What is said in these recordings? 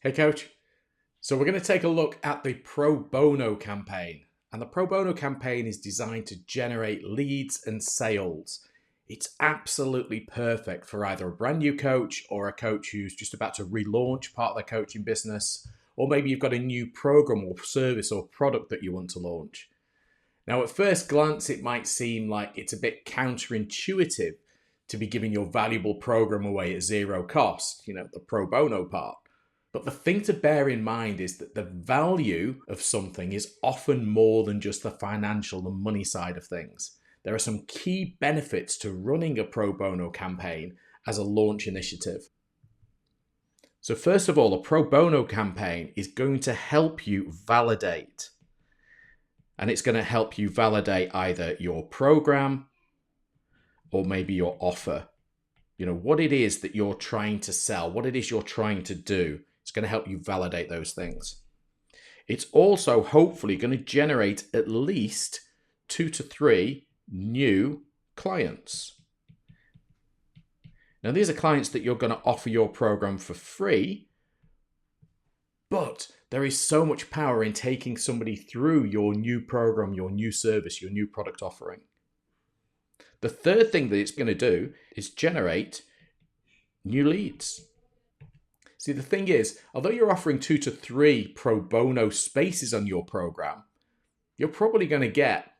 Hey, coach. So we're going to take a look at the Pro Bono campaign. And the Pro Bono campaign is designed to generate leads and sales. It's absolutely perfect for either a brand new coach or a coach who's just about to relaunch part of their coaching business, or maybe you've got a new program or service or product that you want to launch. Now, at first glance, it might seem like it's a bit counterintuitive to be giving your valuable program away at zero cost, the pro bono part. But the thing to bear in mind is that the value of something is often more than just the financial and money side of things. There are some key benefits to running a pro bono campaign as a launch initiative. So first of all, a pro bono campaign is going to help you validate. And it's going to help you validate either your program or maybe your offer. What it is that you're trying to sell, what it is you're trying to do. It's going to help you validate those things. It's also hopefully going to generate at least 2 to 3 new clients. Now, these are clients that you're going to offer your program for free, but there is so much power in taking somebody through your new program, your new service, your new product offering. The third thing that it's going to do is generate new leads. See, the thing is, although you're offering 2 to 3 pro bono spaces on your program, you're probably going to get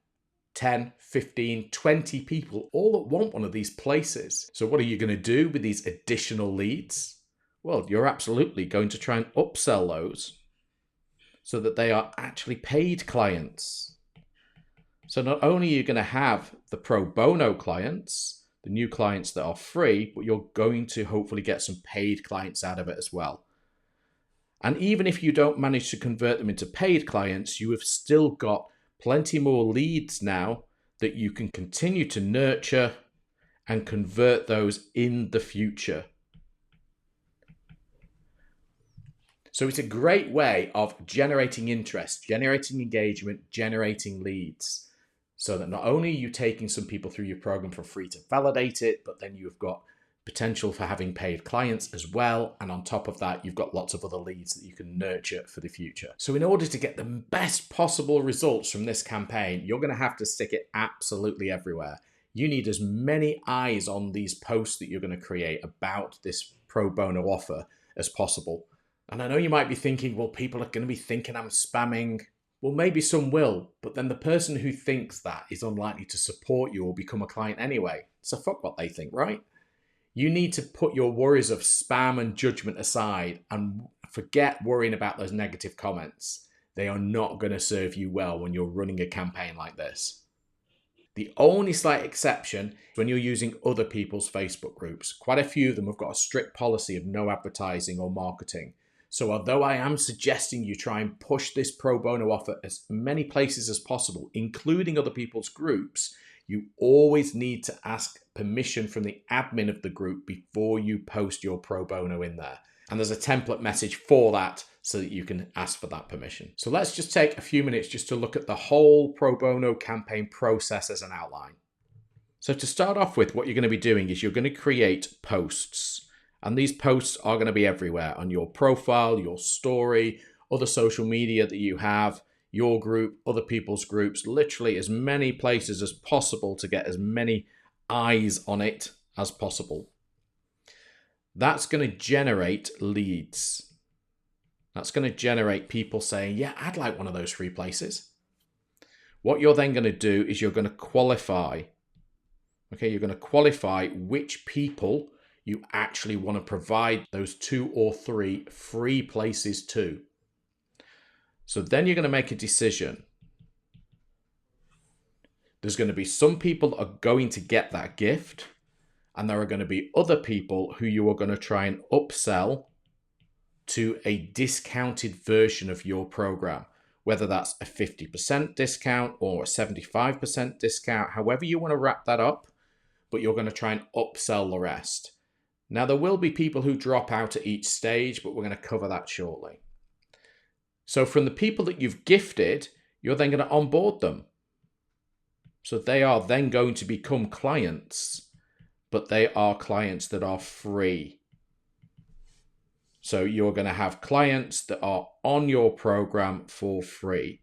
10, 15, 20 people all that want one of these places. So what are you going to do with these additional leads? Well, you're absolutely going to try and upsell those so that they are actually paid clients. So not only are you going to have the pro bono clients, the new clients that are free, but you're going to hopefully get some paid clients out of it as well. And even if you don't manage to convert them into paid clients, you have still got plenty more leads now that you can continue to nurture and convert those in the future. So it's a great way of generating interest, generating engagement, generating leads. So that not only are you taking some people through your program for free to validate it, but then you've got potential for having paid clients as well. And on top of that, you've got lots of other leads that you can nurture for the future. So in order to get the best possible results from this campaign, you're going to have to stick it absolutely everywhere. You need as many eyes on these posts that you're going to create about this pro bono offer as possible. And I know you might be thinking, well, people are going to be thinking I'm spamming. Well, maybe some will, but then the person who thinks that is unlikely to support you or become a client anyway. So fuck what they think, right? You need to put your worries of spam and judgment aside and forget worrying about those negative comments. They are not going to serve you well when you're running a campaign like this. The only slight exception is when you're using other people's Facebook groups. Quite a few of them have got a strict policy of no advertising or marketing. So although I am suggesting you try and push this pro bono offer as many places as possible, including other people's groups, you always need to ask permission from the admin of the group before you post your pro bono in there. And there's a template message for that so that you can ask for that permission. So let's just take a few minutes just to look at the whole pro bono campaign process as an outline. So to start off with, what you're going to be doing is you're going to create posts. And these posts are going to be everywhere on your profile, your story, other social media that you have, your group, other people's groups, literally as many places as possible to get as many eyes on it as possible. That's going to generate leads. That's going to generate people saying, yeah, I'd like one of those free places. What you're then going to do is you're going to qualify. Okay, you're going to qualify which people you actually want to provide those 2 or 3 free places to. So then you're going to make a decision. There's going to be some people that are going to get that gift, and there are going to be other people who you are going to try and upsell to a discounted version of your program, whether that's a 50% discount or a 75% discount, however you want to wrap that up, but you're going to try and upsell the rest. Now, there will be people who drop out at each stage, but we're going to cover that shortly. So from the people that you've gifted, you're then going to onboard them. So they are then going to become clients, but they are clients that are free. So you're going to have clients that are on your program for free.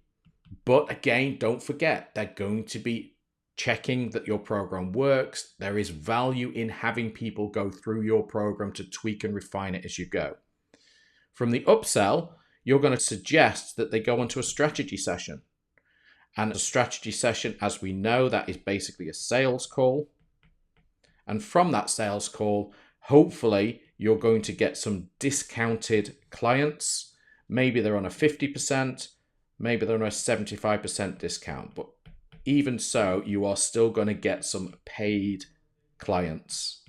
But again, don't forget, they're going to be checking that your program works. There is value in having people go through your program to tweak and refine it as you go. From the upsell, you're going to suggest that they go onto a strategy session. And a strategy session, as we know, that is basically a sales call. And from that sales call, hopefully you're going to get some discounted clients. Maybe they're on a 50%, maybe they're on a 75% discount. But even so, you are still going to get some paid clients.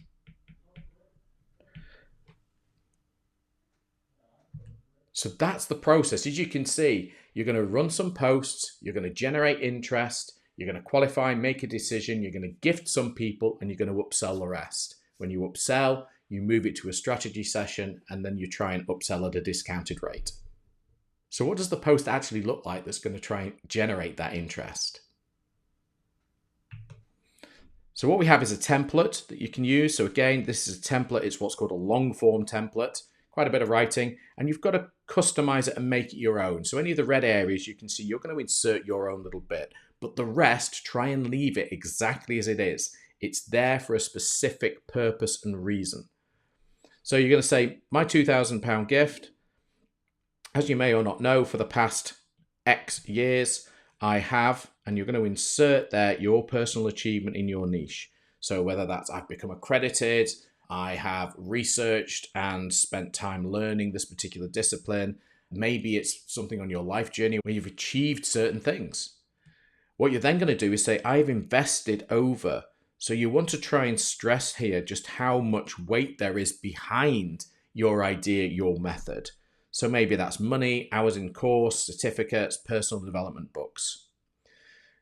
So that's the process. As you can see, you're going to run some posts, you're going to generate interest, you're going to qualify, make a decision, you're going to gift some people, and you're going to upsell the rest. When you upsell, you move it to a strategy session, and then you try and upsell at a discounted rate. So what does the post actually look like that's going to try and generate that interest? So what we have is a template that you can use. So again, this is a template. It's what's called a long form template. Quite a bit of writing, and you've got to customize it and make it your own. So any of the red areas you can see, you're going to insert your own little bit, but the rest, try and leave it exactly as it is. It's there for a specific purpose and reason. So you're going to say, my £2,000 gift, as you may or not know, for the past X years, I have, and you're going to insert there your personal achievement in your niche. So whether that's I've become accredited, I have researched and spent time learning this particular discipline. Maybe it's something on your life journey where you've achieved certain things. What you're then going to do is say, I've invested over. So you want to try and stress here just how much weight there is behind your idea, your method. So maybe that's money, hours in course, certificates, personal development books.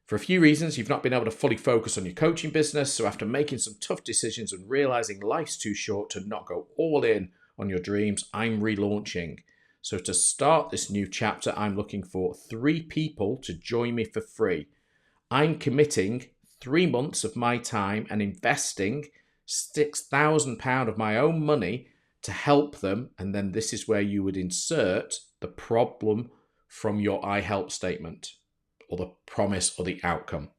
For a few reasons, you've not been able to fully focus on your coaching business. So after making some tough decisions and realizing life's too short to not go all in on your dreams, I'm relaunching. So to start this new chapter, I'm looking for 3 people to join me for free. I'm committing 3 months of my time and investing £6,000 of my own money to help them. And then this is where you would insert the problem from your I help statement, or the promise or the outcome.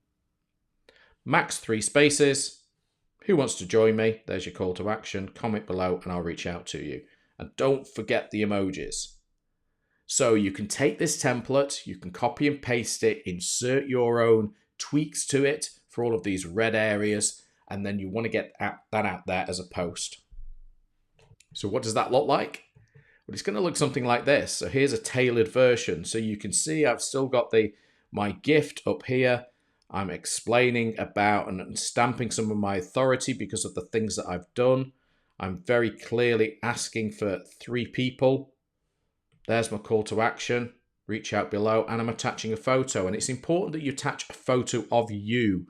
Max 3 spaces. Who wants to join me? There's your call to action. Comment below and I'll reach out to you. And don't forget the emojis. So you can take this template, you can copy and paste it, insert your own tweaks to it for all of these red areas, and then you want to get that out there as a post. So what does that look like? Well, it's going to look something like this. So here's a tailored version. So you can see I've still got my gift up here. I'm explaining about and stamping some of my authority because of the things that I've done. I'm very clearly asking for 3 people. There's my call to action. Reach out below, and I'm attaching a photo. And it's important that you attach a photo of you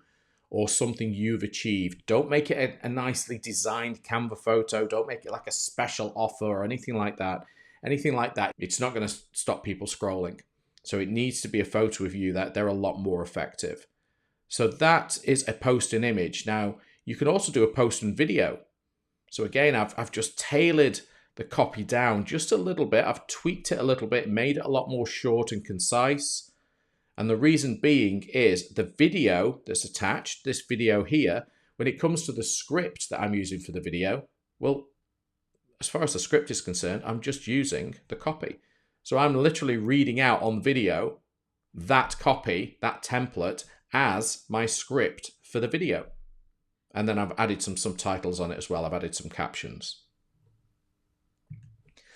or something you've achieved. Don't make it a nicely designed Canva photo. Don't make it like a special offer or anything like that. Anything like that, it's not going to stop people scrolling. So it needs to be a photo of you that they're a lot more effective. So that is a post and image. Now, you can also do a post and video. So again, I've just tailored the copy down just a little bit. I've tweaked it a little bit, made it a lot more short and concise. And the reason being is the video that's attached, this video here, when it comes to the script that I'm using for the video, well, as far as the script is concerned, I'm just using the copy. So I'm literally reading out on video that copy, that template, as my script for the video. And then I've added some subtitles on it as well. I've added some captions.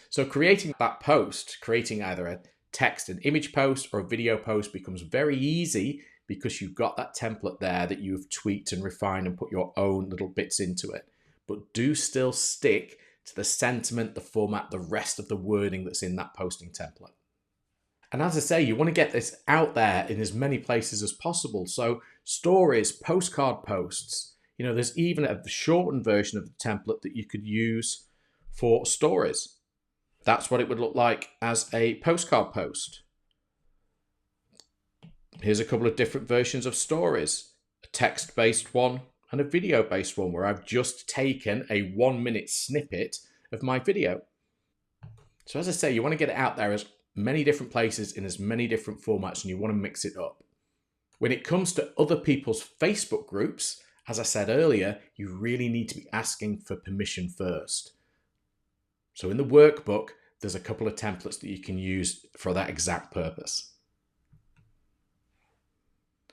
So creating that post, creating either a text and image post or a video post becomes very easy because you've got that template there that you've tweaked and refined and put your own little bits into it. But do still stick to the sentiment, the format, the rest of the wording that's in that posting template. And as I say, you want to get this out there in as many places as possible. So stories, postcard posts, there's even a shortened version of the template that you could use for stories. That's what it would look like as a postcard post. Here's a couple of different versions of stories, a text-based one and a video-based one where I've just taken a 1-minute snippet of my video. So as I say, you want to get it out there as many different places in as many different formats, and you want to mix it up. When it comes to other people's Facebook groups, as I said earlier, you really need to be asking for permission first. So in the workbook, there's a couple of templates that you can use for that exact purpose.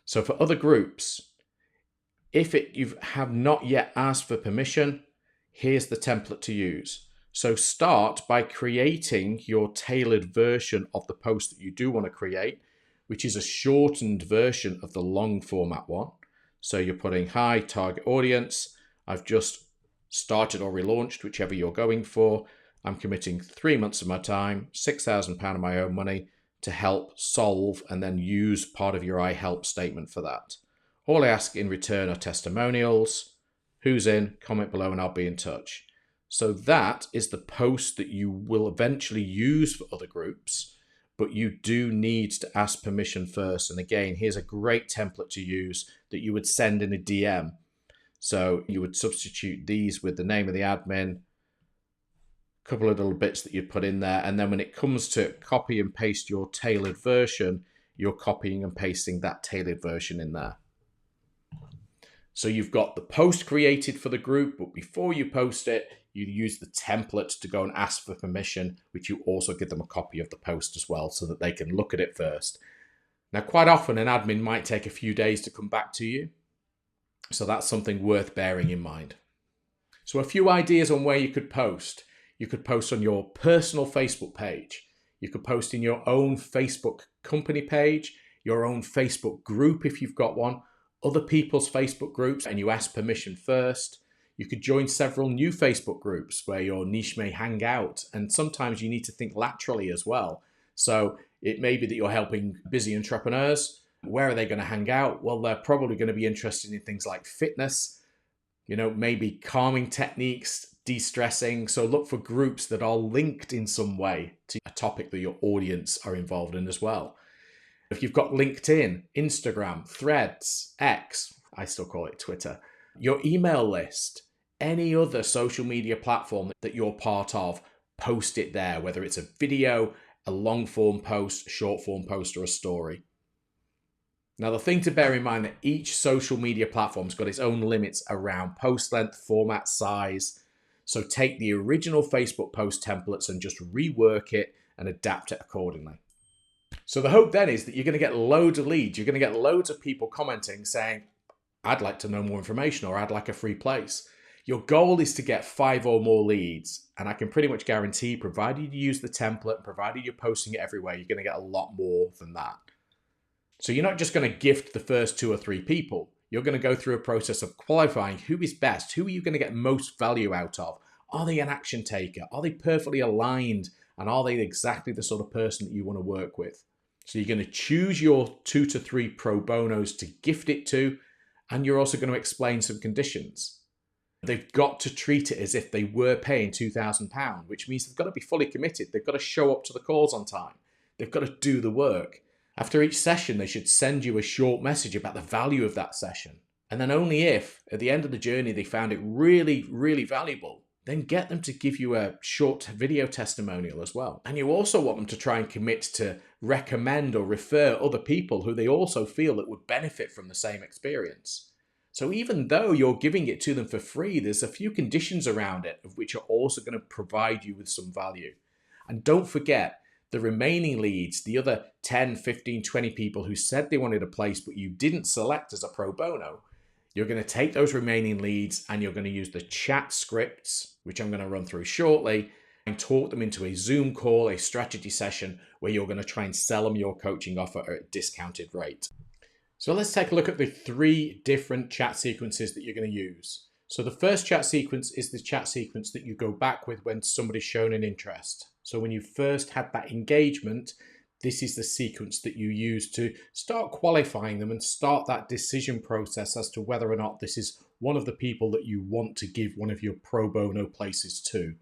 So for other groups, if you have not yet asked for permission, here's the template to use. So start by creating your tailored version of the post that you do want to create, which is a shortened version of the long format one. So you're putting, hi, target audience. I've just started or relaunched, whichever you're going for. I'm committing 3 months of my time, £6,000 of my own money to help solve, and then use part of your I help statement for that. All I ask in return are testimonials. Who's in? Comment below and I'll be in touch. So that is the post that you will eventually use for other groups, but you do need to ask permission first. And again, here's a great template to use that you would send in a DM. So you would substitute these with the name of the admin, a couple of little bits that you'd put in there. And then when it comes to copy and paste your tailored version, you're copying and pasting that tailored version in there. So you've got the post created for the group, but before you post it, you use the template to go and ask for permission, which you also give them a copy of the post as well so that they can look at it first. Now, quite often an admin might take a few days to come back to you. So that's something worth bearing in mind. So a few ideas on where you could post. You could post on your personal Facebook page. You could post in your own Facebook company page, your own Facebook group if you've got one, other people's Facebook groups, and you ask permission first. You could join several new Facebook groups where your niche may hang out, and sometimes you need to think laterally as well. So it may be that you're helping busy entrepreneurs. Where are they going to hang out? Well, they're probably going to be interested in things like fitness, maybe calming techniques, de-stressing. So look for groups that are linked in some way to a topic that your audience are involved in as well. If you've got LinkedIn, Instagram, Threads, X, I still call it Twitter, your email list, any other social media platform that you're part of, post it there, whether it's a video, a long form post, short form post, or a story. Now, the thing to bear in mind that each social media platform's got its own limits around post length, format, size. So take the original Facebook post templates and just rework it and adapt it accordingly. So the hope then is that you're going to get loads of leads. You're going to get loads of people commenting saying, I'd like to know more information, or I'd like a free place. Your goal is to get 5 or more leads. And I can pretty much guarantee, provided you use the template, provided you're posting it everywhere, you're going to get a lot more than that. So you're not just going to gift the first 2 or 3 people. You're going to go through a process of qualifying who is best, who are you going to get most value out of? Are they an action taker? Are they perfectly aligned? And are they exactly the sort of person that you want to work with? So you're going to choose your 2 to 3 pro bonos to gift it to, and you're also going to explain some conditions. They've got to treat it as if they were paying £2,000, which means they've got to be fully committed. They've got to show up to the calls on time. They've got to do the work. After each session, they should send you a short message about the value of that session. And then only if, at the end of the journey, they found it really, really valuable, then get them to give you a short video testimonial as well. And you also want them to try and commit to recommend or refer other people who they also feel that would benefit from the same experience. So even though you're giving it to them for free, there's a few conditions around it of which are also going to provide you with some value. And don't forget, the remaining leads, the other 10, 15, 20 people who said they wanted a place but you didn't select as a pro bono, you're going to take those remaining leads and you're going to use the chat scripts, which I'm going to run through shortly, and talk them into a Zoom call, a strategy session where you're going to try and sell them your coaching offer at a discounted rate. So let's take a look at the 3 different chat sequences that you're going to use. So the first chat sequence is the chat sequence that you go back with when somebody's shown an interest. So when you first had that engagement, this is the sequence that you use to start qualifying them and start that decision process as to whether or not this is one of the people that you want to give one of your pro bono places to.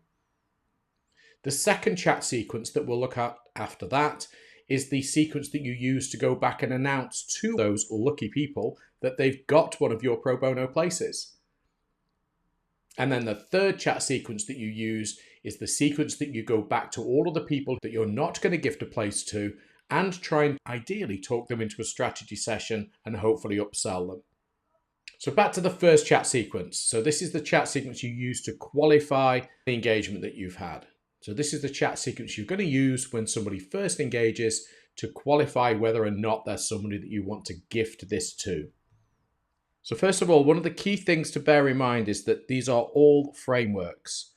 The second chat sequence that we'll look at after that is the sequence that you use to go back and announce to those lucky people that they've got one of your pro bono places. And then the third chat sequence that you use is the sequence that you go back to all of the people that you're not going to gift a place to and try and ideally talk them into a strategy session and hopefully upsell them. So back to the first chat sequence. So this is the chat sequence you use to qualify the engagement that you've had. So this is the chat sequence you're going to use when somebody first engages to qualify whether or not they're somebody that you want to gift this to. So first of all, one of the key things to bear in mind is that these are all frameworks.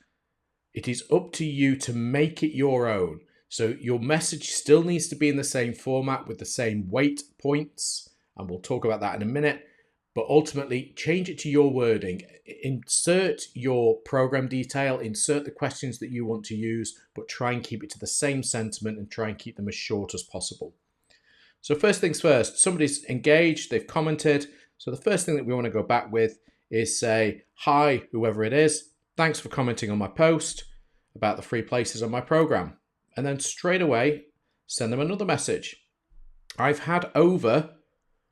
It is up to you to make it your own. So your message still needs to be in the same format with the same weight points, and we'll talk about that in a minute. But ultimately, change it to your wording. Insert your program detail, insert the questions that you want to use, but try and keep it to the same sentiment and try and keep them as short as possible. So first things first, somebody's engaged, they've commented. So the first thing that we want to go back with is say, hi, whoever it is, thanks for commenting on my post about the free places on my program. And then straight away, send them another message. I've had over...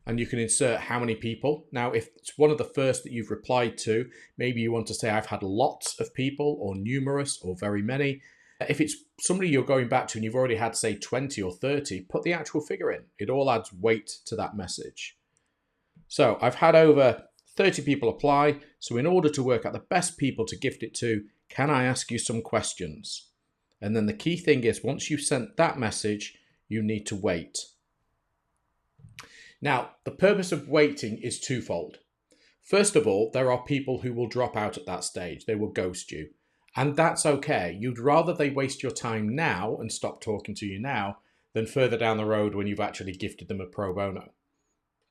and you can insert how many people. Now, if it's one of the first that you've replied to, maybe you want to say, I've had lots of people or numerous or very many. If it's somebody you're going back to and you've already had, say, 20 or 30, put the actual figure in. It all adds weight to that message. So I've had over 30 people apply. So in order to work out the best people to gift it to, can I ask you some questions? And then the key thing is, once you've sent that message, you need to wait. Now, the purpose of waiting is twofold. First of all, there are people who will drop out at that stage. They will ghost you. And that's okay. You'd rather they waste your time now and stop talking to you now than further down the road when you've actually gifted them a pro bono.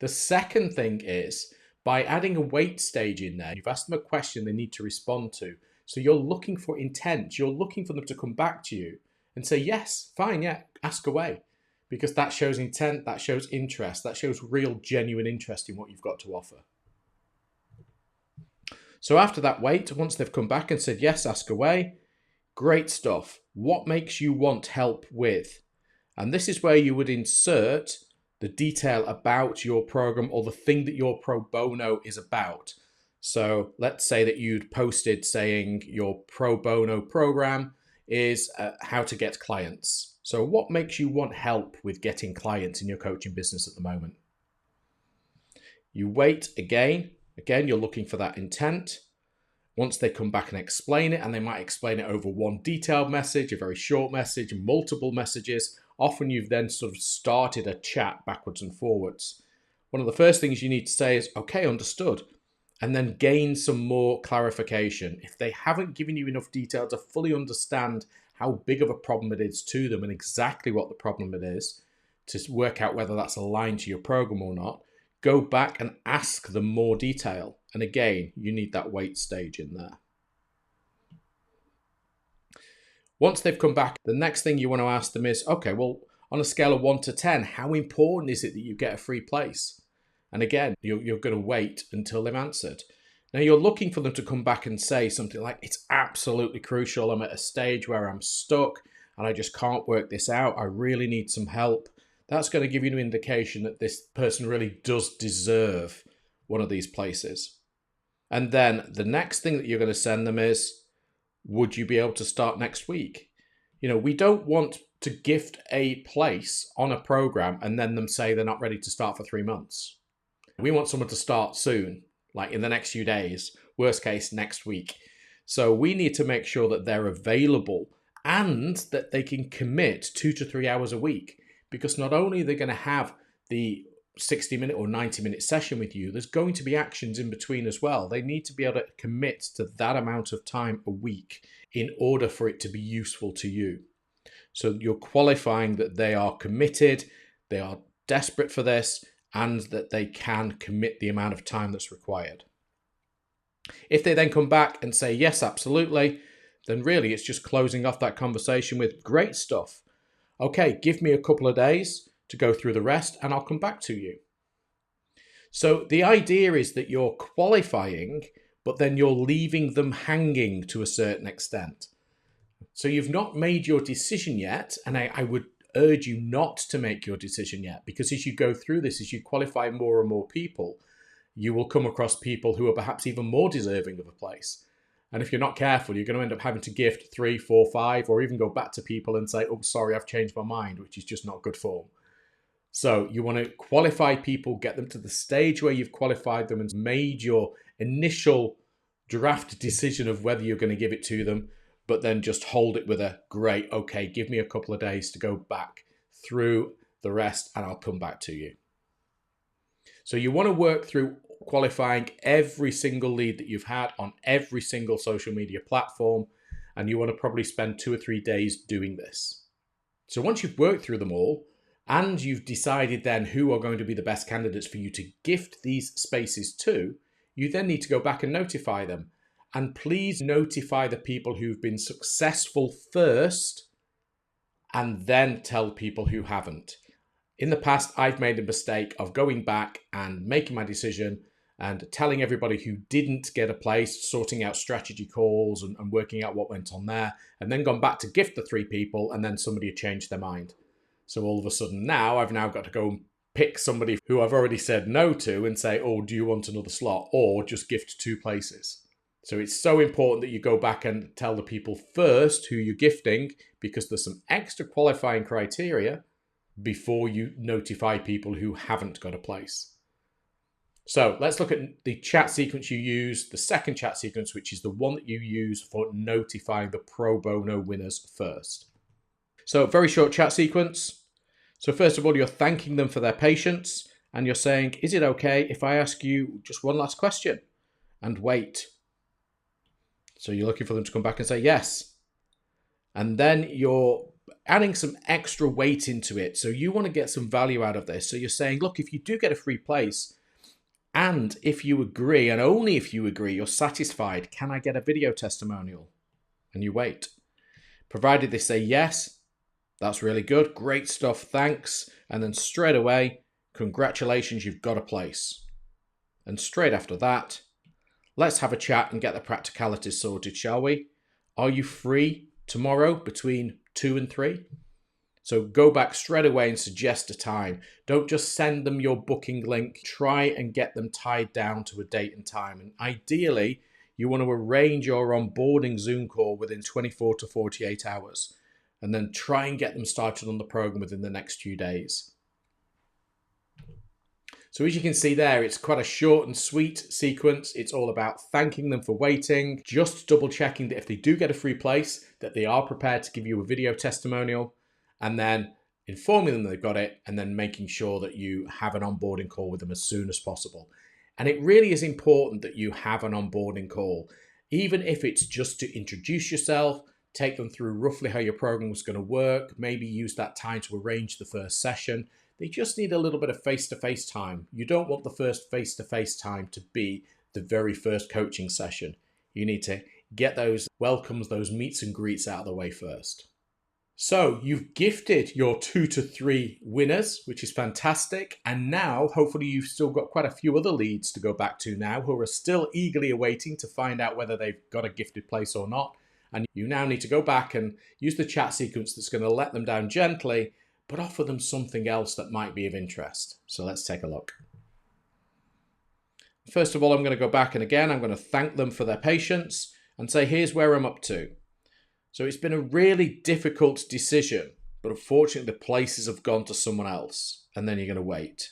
The second thing is, by adding a wait stage in there, you've asked them a question they need to respond to. So you're looking for intent. You're looking for them to come back to you and say, yes, fine, yeah, ask away. Because that shows intent, that shows interest, that shows real, genuine interest in what you've got to offer. So after that wait, once they've come back and said, yes, ask away, great stuff. What makes you want help with? And this is where you would insert the detail about your program or the thing that your pro bono is about. So let's say that you'd posted saying your pro bono program is how to get clients. So what makes you want help with getting clients in your coaching business at the moment? You wait again, you're looking for that intent. Once they come back and explain it, and they might explain it over one detailed message, a very short message, multiple messages, often you've then sort of started a chat backwards and forwards. One of the first things you need to say is, okay, understood, and then gain some more clarification. If they haven't given you enough detail to fully understand how big of a problem it is to them and exactly what the problem it is, to work out whether that's aligned to your program or not, go back and ask them more detail. And again, you need that wait stage in there. Once they've come back, the next thing you want to ask them is, okay, well, on a scale of 1 to 10, how important is it that you get a free place? And again, you're going to wait until they've answered. Now, you're looking for them to come back and say something like, it's absolutely crucial. I'm at a stage where I'm stuck and I just can't work this out. I really need some help. That's going to give you an indication that this person really does deserve one of these places. And then the next thing that you're going to send them is, would you be able to start next week? We don't want to gift a place on a program and then them say they're not ready to start for 3 months. We want someone to start soon, like in the next few days, worst case next week. So we need to make sure that they're available and that they can commit 2 to 3 hours a week, because not only are they going to have the 60-minute or 90-minute session with you, there's going to be actions in between as well. They need to be able to commit to that amount of time a week in order for it to be useful to you. So you're qualifying that they are committed, they are desperate for this, and that they can commit the amount of time that's required. If they then come back and say, yes, absolutely, then really it's just closing off that conversation with, great stuff. Okay, give me a couple of days to go through the rest and I'll come back to you. So the idea is that you're qualifying, but then you're leaving them hanging to a certain extent. So you've not made your decision yet, and I would urge you not to make your decision yet, because as you go through this, as you qualify more and more people, you will come across people who are perhaps even more deserving of a place. And if you're not careful, you're going to end up having to gift 3, 4, 5, or even go back to people and say, oh, sorry, I've changed my mind, which is just not good form. So you want to qualify people, get them to the stage where you've qualified them and made your initial draft decision of whether you're going to give it to them, but then just hold it with a great, okay, give me a couple of days to go back through the rest and I'll come back to you. So you want to work through qualifying every single lead that you've had on every single social media platform, and you want to probably spend 2 or 3 days doing this. So once you've worked through them all, and you've decided then who are going to be the best candidates for you to gift these spaces to, you then need to go back and notify them. And please notify the people who've been successful first, and then tell people who haven't. In the past, I've made a mistake of going back and making my decision and telling everybody who didn't get a place, sorting out strategy calls and working out what went on there, and then gone back to gift the 3 people, and then somebody had changed their mind. So all of a sudden now I've now got to go and pick somebody who I've already said no to and say, oh, do you want another slot? Or just gift 2 places. So it's so important that you go back and tell the people first who you're gifting, because there's some extra qualifying criteria before you notify people who haven't got a place. So let's look at the chat sequence you use, the second chat sequence, which is the one that you use for notifying the pro bono winners first. So very short chat sequence. So first of all, you're thanking them for their patience, and you're saying, is it okay if I ask you just one last question? And wait. So you're looking for them to come back and say yes. And then you're adding some extra weight into it. So you want to get some value out of this. So you're saying, look, if you do get a free place, and if you agree, and only if you agree, you're satisfied, can I get a video testimonial? And you wait. Provided they say yes, that's really good. Great stuff. Thanks. And then straight away, congratulations, you've got a place. And straight after that, let's have a chat and get the practicalities sorted, shall we? Are you free tomorrow between 2 and 3? So go back straight away and suggest a time. Don't just send them your booking link. Try and get them tied down to a date and time. And ideally, you want to arrange your onboarding Zoom call within 24 to 48 hours. And then try and get them started on the program within the next few days. So as you can see there, it's quite a short and sweet sequence. It's all about thanking them for waiting, just double checking that if they do get a free place, that they are prepared to give you a video testimonial, and then informing them they've got it, and then making sure that you have an onboarding call with them as soon as possible. And it really is important that you have an onboarding call, even if it's just to introduce yourself, take them through roughly how your program was going to work, maybe use that time to arrange the first session. They just need a little bit of face-to-face time. You don't want the first face-to-face time to be the very first coaching session. You need to get those welcomes, those meets and greets out of the way first. So you've gifted your 2 to 3 winners, which is fantastic. And now, hopefully you've still got quite a few other leads to go back to now who are still eagerly awaiting to find out whether they've got a gifted place or not. And you now need to go back and use the chat sequence that's going to let them down gently, but offer them something else that might be of interest. So let's take a look. First of all, I'm going to go back and again, I'm going to thank them for their patience and say, here's where I'm up to. So it's been a really difficult decision, but unfortunately the places have gone to someone else, and then you're going to wait.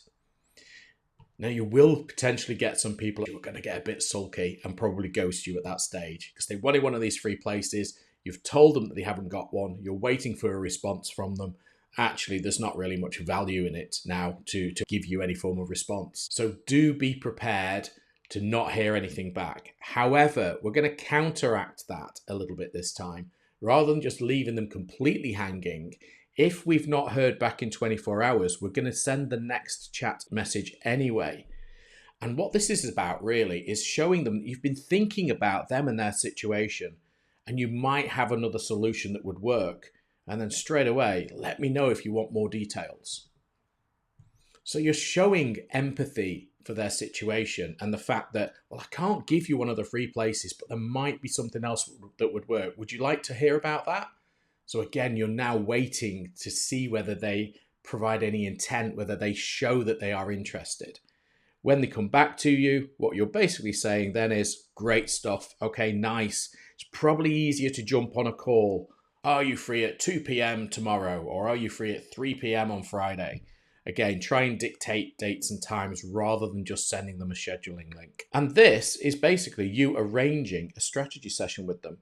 Now, you will potentially get some people who are going to get a bit sulky and probably ghost you at that stage because they wanted one of these free places. You've told them that they haven't got one. You're waiting for a response from them. Actually, there's not really much value in it now to give you any form of response. So do be prepared to not hear anything back. However, we're going to counteract that a little bit this time. Rather than just leaving them completely hanging, if we've not heard back in 24 hours, we're going to send the next chat message anyway. And what this is about really is showing them that you've been thinking about them and their situation, and you might have another solution that would work. And then straight away, let me know if you want more details. So you're showing empathy for their situation and the fact that, well, I can't give you one of the free places, but there might be something else that would work. Would you like to hear about that? So again, you're now waiting to see whether they provide any intent, whether they show that they are interested. When they come back to you, what you're basically saying then is, great stuff, okay, nice. It's probably easier to jump on a call. Are you free at 2 p.m. tomorrow? Or are you free at 3 p.m. on Friday? Again, try and dictate dates and times rather than just sending them a scheduling link. And this is basically you arranging a strategy session with them.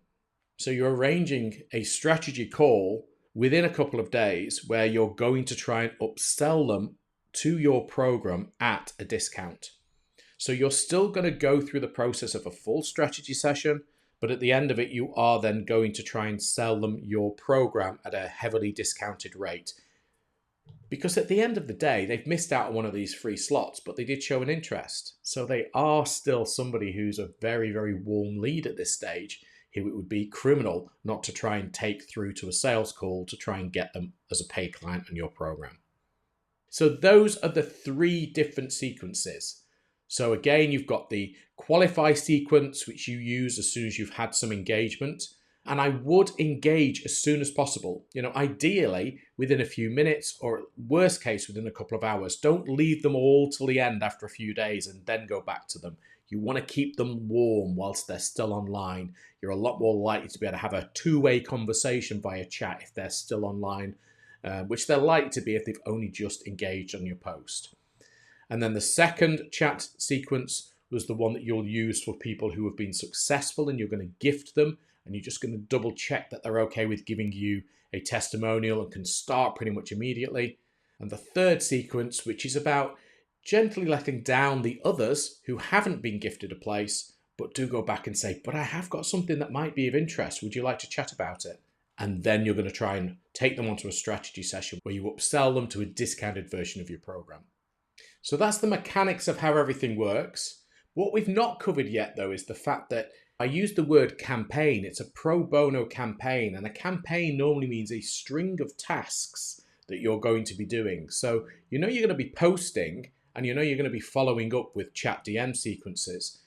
So you're arranging a strategy call within a couple of days where you're going to try and upsell them to your program at a discount. So you're still going to go through the process of a full strategy session, but at the end of it, you are then going to try and sell them your program at a heavily discounted rate. Because at the end of the day, they've missed out on one of these free slots, but they did show an interest. So they are still somebody who's a very, very warm lead at this stage. It would be criminal not to try and take through to a sales call to try and get them as a paid client on your program. So those are the 3 different sequences. So again, you've got the qualify sequence, which you use as soon as you've had some engagement. And I would engage as soon as possible. Ideally within a few minutes, or worst case within a couple of hours. Don't leave them all till the end after a few days and then go back to them. You want to keep them warm whilst they're still online. You're a lot more likely to be able to have a 2-way conversation via chat if they're still online, which they're likely to be if they've only just engaged on your post. And then the second chat sequence was the one that you'll use for people who have been successful, and you're going to gift them, and you're just going to double check that they're okay with giving you a testimonial and can start pretty much immediately. And the third sequence, which is about gently letting down the others who haven't been gifted a place, but do go back and say, but I have got something that might be of interest. Would you like to chat about it? And then you're going to try and take them onto a strategy session where you upsell them to a discounted version of your program. So that's the mechanics of how everything works. What we've not covered yet, though, is the fact that I use the word campaign. It's a pro bono campaign, and a campaign normally means a string of tasks that you're going to be doing. So you're going to be posting, and you're going to be following up with chat DM sequences,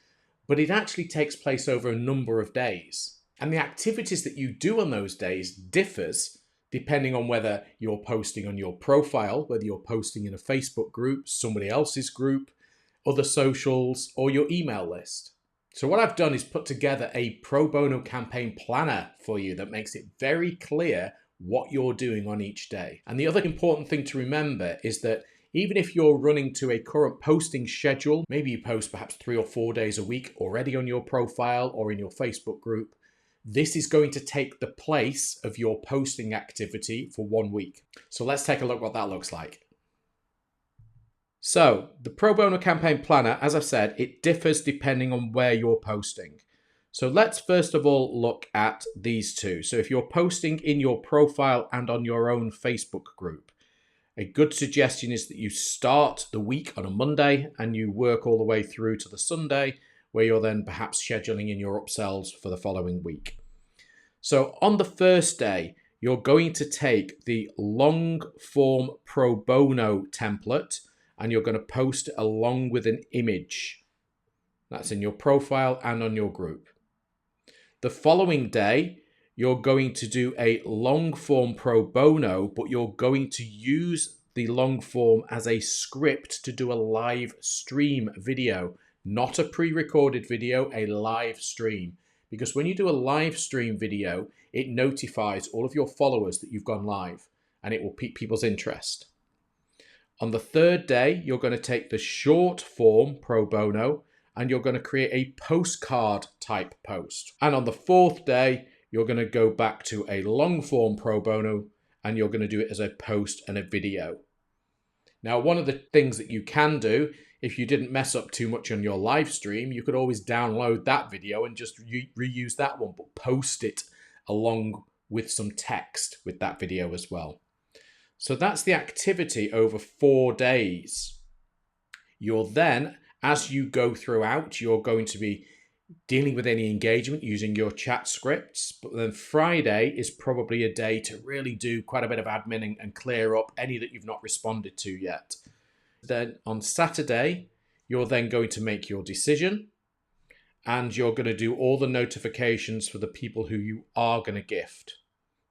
but it actually takes place over a number of days. And the activities that you do on those days differs depending on whether you're posting on your profile, whether you're posting in a Facebook group, somebody else's group, other socials, or your email list. So what I've done is put together a pro bono campaign planner for you that makes it very clear what you're doing on each day. And the other important thing to remember is that even if you're running to a current posting schedule, maybe you post perhaps 3 or 4 days a week already on your profile or in your Facebook group, this is going to take the place of your posting activity for 1 week. So let's take a look what that looks like. So the pro bono campaign planner, as I've said, it differs depending on where you're posting. So let's first of all look at these two. So if you're posting in your profile and on your own Facebook group, a good suggestion is that you start the week on a Monday and you work all the way through to the Sunday, where you're then perhaps scheduling in your upsells for the following week. So on the first day, you're going to take the long form pro bono template and you're going to post it along with an image. That's in your profile and on your group. The following day, you're going to do a long form pro bono, but you're going to use the long form as a script to do a live stream video, not a pre-recorded video, a live stream. Because when you do a live stream video, it notifies all of your followers that you've gone live and it will pique people's interest. On the third day, you're going to take the short form pro bono and you're going to create a postcard type post. And on the fourth day, you're going to go back to a long form pro bono and you're going to do it as a post and a video. Now, one of the things that you can do, if you didn't mess up too much on your live stream, you could always download that video and just reuse that one, but post it along with some text with that video as well. So that's the activity over 4 days. You're then, as you go throughout, you're going to be dealing with any engagement using your chat scripts. But then Friday is probably a day to really do quite a bit of admin and clear up any that you've not responded to yet. Then on Saturday, you're then going to make your decision and you're going to do all the notifications for the people who you are going to gift.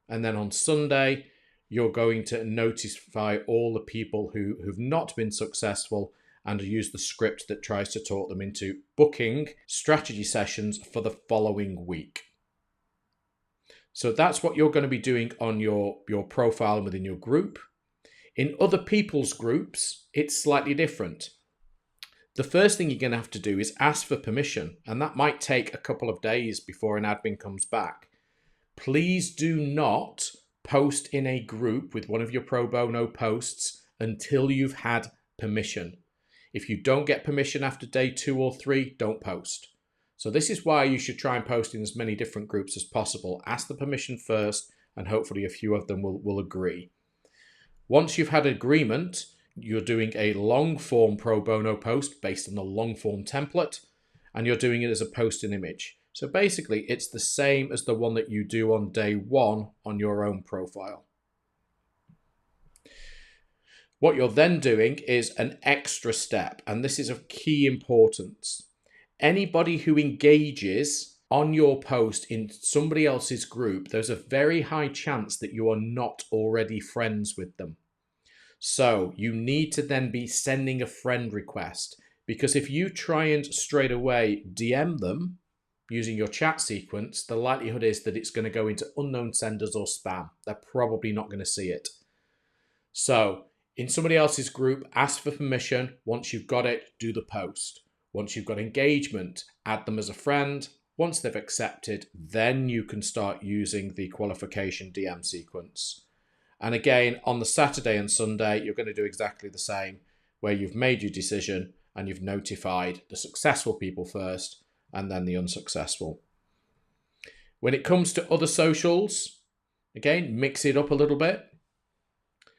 And then on Sunday, you're going to notify all the people who've not been successful and use the script that tries to talk them into booking strategy sessions for the following week. So that's what you're going to be doing on your profile and within your group. In other people's groups, it's slightly different. The first thing you're going to have to do is ask for permission, and that might take a couple of days before an admin comes back. Please do not post in a group with one of your pro bono posts until you've had permission. If you don't get permission after day 2 or 3, don't post. So this is why you should try and post in as many different groups as possible. Ask the permission first, and hopefully a few of them will agree. Once you've had agreement, you're doing a long form pro bono post based on the long form template, and you're doing it as a post and image. So basically, it's the same as the one that you do on day 1 on your own profile. What you're then doing is an extra step, and this is of key importance. Anybody who engages on your post in somebody else's group, there's a very high chance that you are not already friends with them. So you need to then be sending a friend request, because if you try and straight away DM them using your chat sequence, the likelihood is that it's going to go into unknown senders or spam. They're probably not going to see it. So in somebody else's group, ask for permission. Once you've got it, do the post. Once you've got engagement, add them as a friend. Once they've accepted, then you can start using the qualification DM sequence. And again, on the Saturday and Sunday, you're going to do exactly the same, where you've made your decision and you've notified the successful people first and then the unsuccessful. When it comes to other socials, again, mix it up a little bit.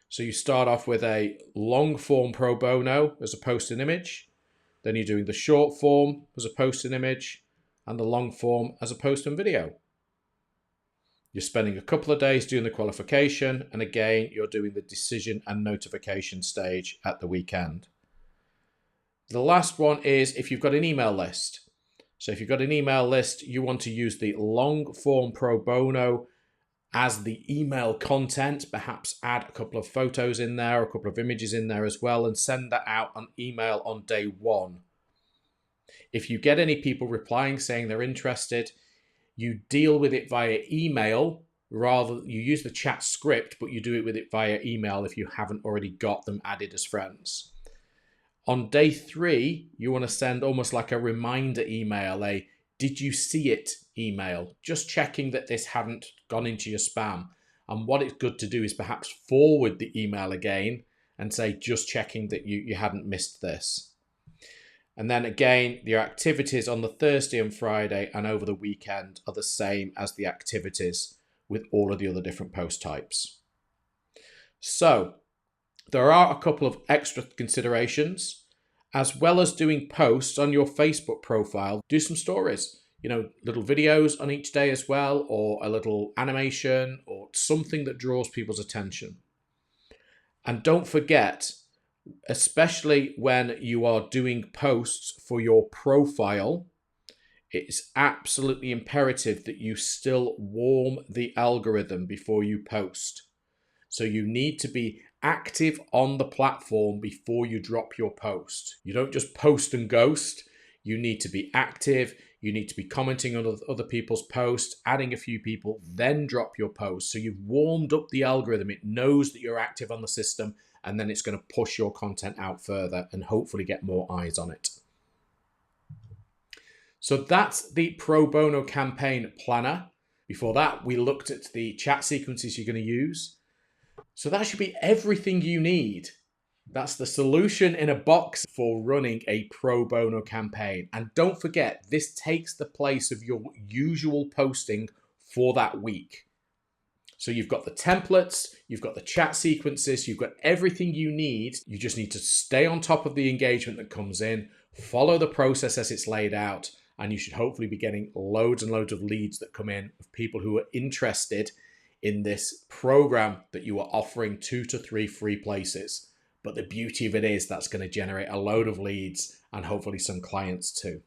So you start off with a long form pro bono as a post and image. Then you're doing the short form as a post and image, and the long form as a post and video. You're spending a couple of days doing the qualification, and again, you're doing the decision and notification stage at the weekend. The last one is if you've got an email list. So if you've got an email list, you want to use the long form pro bono as the email content, perhaps add a couple of photos in there, a couple of images in there as well, and send that out on email on day 1. If you get any people replying saying they're interested, you deal with it via email. Rather, you use the chat script, but you do it with it via email if you haven't already got them added as friends. On day 3, you want to send almost like a reminder email, a "did you see it" email, just checking that this hadn't gone into your spam. And what it's good to do is perhaps forward the email again and say, just checking that you hadn't missed this. And then again, your activities on the Thursday and Friday and over the weekend are the same as the activities with all of the other different post types. So there are a couple of extra considerations. As well as doing posts on your Facebook profile, do some stories, little videos on each day as well, or a little animation or something that draws people's attention. And don't forget, especially when you are doing posts for your profile, it's absolutely imperative that you still warm the algorithm before you post. So you need to be active on the platform before you drop your post. You don't just post and ghost. You need to be active. You need to be commenting on other people's posts, adding a few people, then drop your post. So you've warmed up the algorithm. It knows that you're active on the system, and then it's going to push your content out further and hopefully get more eyes on it. So that's the Pro Bono campaign planner. Before that, we looked at the chat sequences you're going to use. So that should be everything you need. That's the solution in a box for running a pro bono campaign. And don't forget, this takes the place of your usual posting for that week. So you've got the templates, you've got the chat sequences, you've got everything you need. You just need to stay on top of the engagement that comes in, follow the process as it's laid out, and you should hopefully be getting loads and loads of leads that come in of people who are interested in this program that you are offering 2 to 3 free places. But the beauty of it is that's going to generate a load of leads and hopefully some clients too.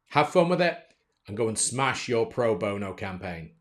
Have fun with it and go and smash your pro bono campaign.